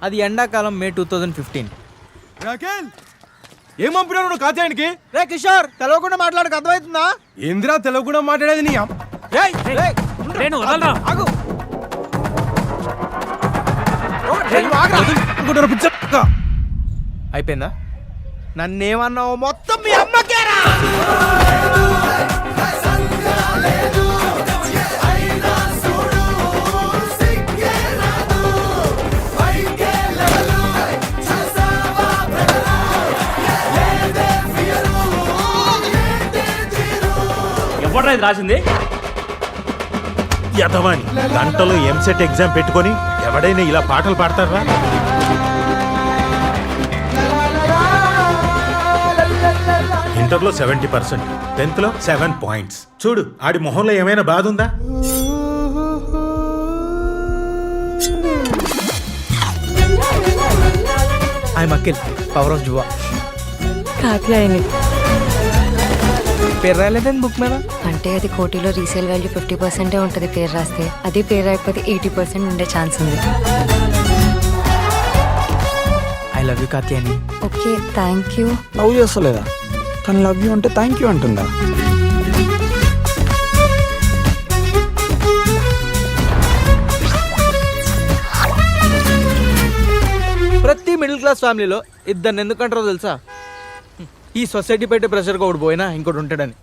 అది ఎండాకాలం మే 2015. ఏం పంపినావు నువ్వు కాత్యాయనికి? రే కిషోర్, తెలవకుండా మాట్లాడక అర్థమవుతుందా? ఏందిరా తెలవకుండా మాట్లాడేది నీ రేయ్, రేయ్, ఆగు. అయిపోయిందా? నన్నేమన్నావు మొత్తం మీ అమ్మకేరా. ఎవడ్రా ఇది రాసింది? యదవాని గంటలో ఎంసెట్ ఎగ్జామ్ పెట్టుకొని ఎవడైనా ఇలా పాటలు పాడతారా? ఇంటర్లో 70%, 10th లో 7 points. చూడు ఆడి మొహంలో ఏమైనా బాధ ఉందా? ఐ మకిల్, పవర్ ఆఫ్ జువా. కాత్యాయని పేరు రాలేదని బుక్ మీద. అంటే అది కోటిలో రీసేల్ వాల్యూ 50% ఉంటుంది పేరు రాస్తే. అది పేరు రాకపోతే 80% ఉండే ఛాన్స్ ఉంది. I love you Katyayani. Okay, thank you. Love చేస్తలేదా? కానీ లవ్ యూ అంటే థ్యాంక్ యూ అంటుందా? ప్రతి మిడిల్ క్లాస్ ఫ్యామిలీలో ఇద్దరిని ఎందుకంటారో తెలుసా? ఈ సొసైటీ పెట్టే ప్రెషర్గా ఒకటి పోయినా ఇంకోటి ఉంటాడని.